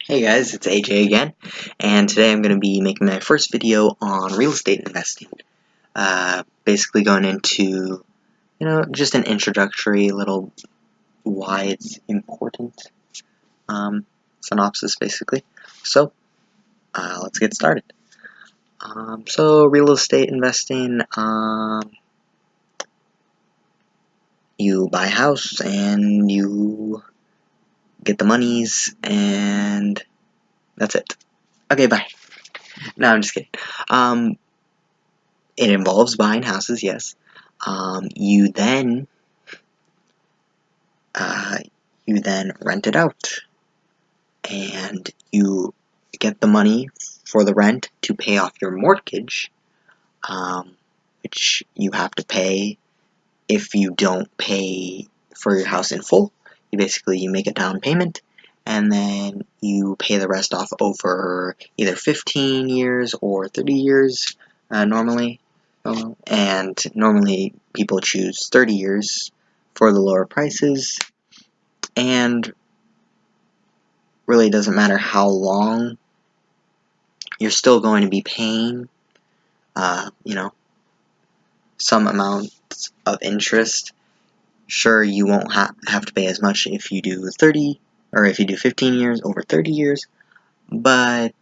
Hey guys, it's AJ again, and today I'm going to be making my first video on real estate investing. Basically going into, just an introductory little why it's important synopsis, basically. So, let's get started. So real estate investing, you buy a house and you get the monies, and that's it. Okay, bye. No, I'm just kidding. It involves buying houses, yes. You then rent it out, and you get the money for the rent to pay off your mortgage, which you have to pay if you don't pay for your house in full. You make a down payment, and then you pay the rest off over either 15 years or 30 years, normally. And normally people choose 30 years for the lower prices, and really doesn't matter how long, you're still going to be paying, some amount of interest. Sure, you won't have to pay as much if you do 30, or if you do 15 years over 30 years, but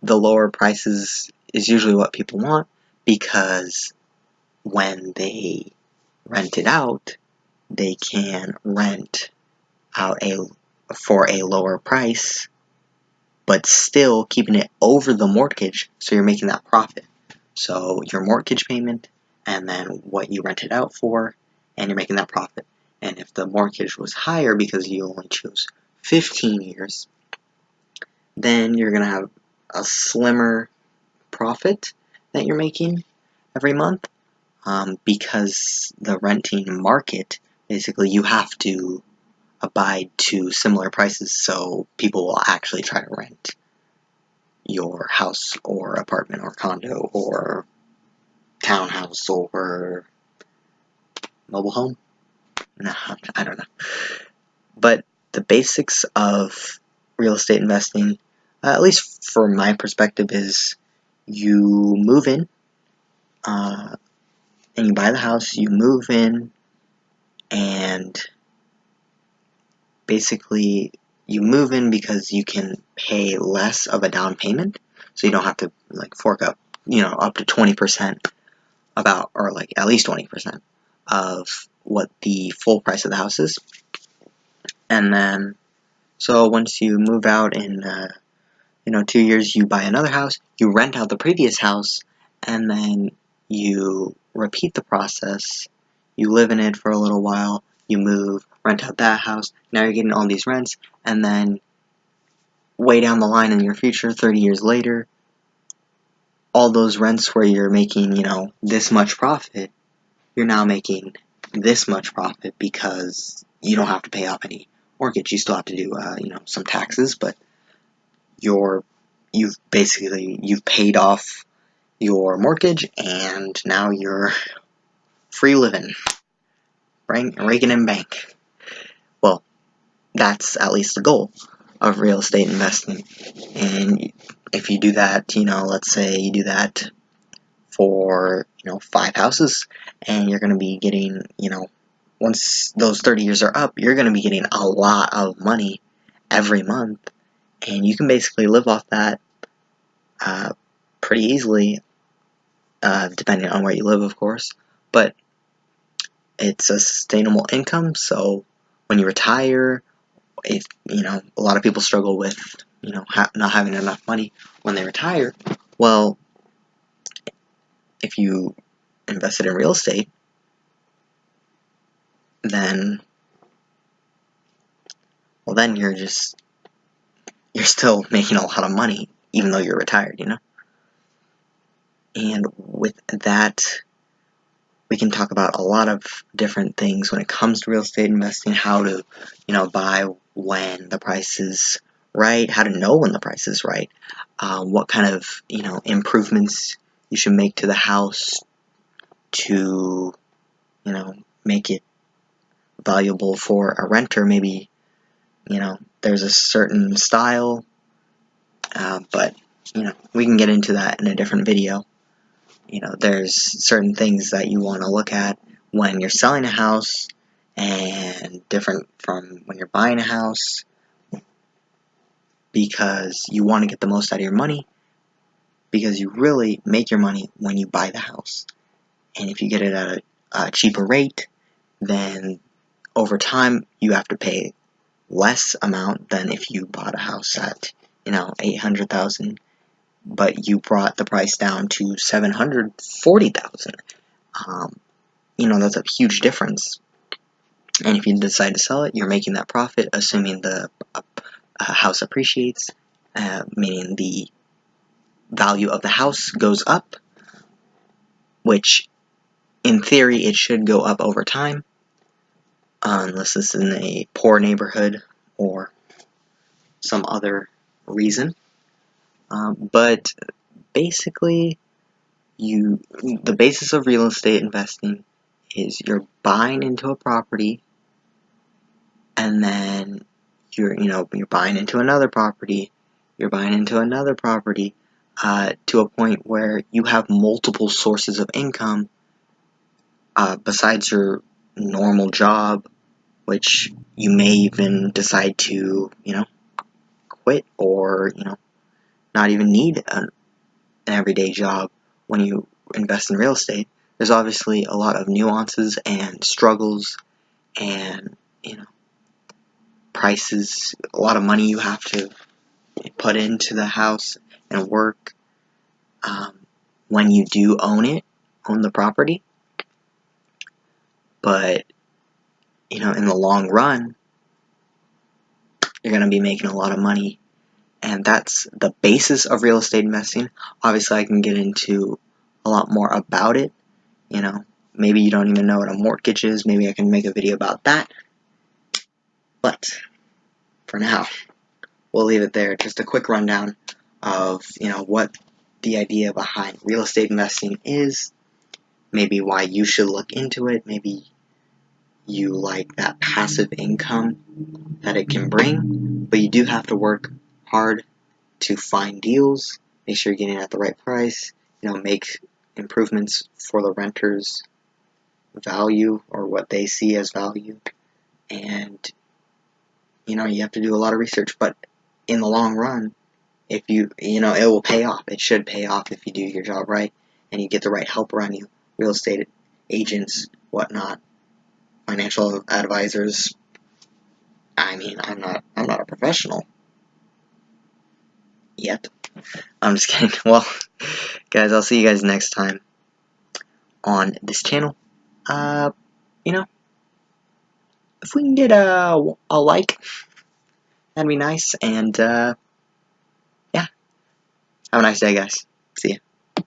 the lower prices is usually what people want, because when they rent it out, they can rent out for a lower price, but still keeping it over the mortgage, so you're making that profit. So your mortgage payment, and then what you rent it out for, and you're making that profit. And if the mortgage was higher because you only chose 15 years, then you're going to have a slimmer profit that you're making every month, because the renting market, basically you have to abide to similar prices, so people will actually try to rent your house or apartment or condo or townhouse or mobile home. No, I don't know. But the basics of real estate investing, at least from my perspective, is you move in, and you buy the house, you move in, and basically you move in because you can pay less of a down payment, so you don't have to fork up, up to 20%, or at least 20% of what the full price of the house is. And then, so once you move out in 2 years, you buy another house, you rent out the previous house, and then you repeat the process. You live in it for a little while, you move, rent out that house, now you're getting all these rents, and then way down the line in your future, 30 years later, all those rents where you're making, this much profit, you're now making this much profit because you don't have to pay off any mortgage. You still have to do, some taxes, but you've paid off your mortgage, and now you're free living, raking in bank. Well, that's at least the goal of real estate investing. And if you do that, let's say you do that for 5 houses, and you're going to be getting, once those 30 years are up, you're going to be getting a lot of money every month, and you can basically live off that pretty easily, depending on where you live, of course. But it's a sustainable income, so when you retire, if a lot of people struggle with not having enough money when they retire. Well, if you invested in real estate, then you're still making a lot of money even though you're retired, And with that, we can talk about a lot of different things when it comes to real estate investing. How to buy when the price is right, how to know when the price is right, what kind of improvements you should make to the house to make it valuable for a renter. Maybe there's a certain style But we can get into that in a different video. There's certain things that you want to look at when you're selling a house, and different from when you're buying a house, because you want to get the most out of your money, because you really make your money when you buy the house. And if you get it at a cheaper rate, then over time you have to pay less amount than if you bought a house at $800,000, but you brought the price down to $740,000. That's a huge difference. And if you decide to sell it, you're making that profit, assuming the house appreciates, meaning the value of the house goes up, which in theory it should go up over time, unless it's in a poor neighborhood or some other reason. But basically, the basis of real estate investing is you're buying into a property, and then you're buying into another property, you're buying into another property, to a point where you have multiple sources of income besides your normal job, which you may even decide to quit, or not even need an everyday job when you invest in real estate. There's obviously a lot of nuances and struggles, and prices, a lot of money you have to put into the house and work when you do own the property. But in the long run, you're going to be making a lot of money, and that's the basis of real estate investing. Obviously, I can get into a lot more about it. Maybe you don't even know what a mortgage is. Maybe I can make a video about that. But for now, we'll leave it there. Just a quick rundown of what the idea behind real estate investing is, maybe why you should look into it, maybe you like that passive income that it can bring, but you do have to work hard to find deals, make sure you're getting it at the right price, make improvements for the renter's value or what they see as value, and you have to do a lot of research. But in the long run, if it will pay off. It should pay off if you do your job right and you get the right help around you, real estate agents, whatnot, financial advisors. I mean, I'm not a professional yet. I'm just kidding. Well, guys, I'll see you guys next time on this channel. If we can get a like, that'd be nice. And yeah, have a nice day, guys. See ya.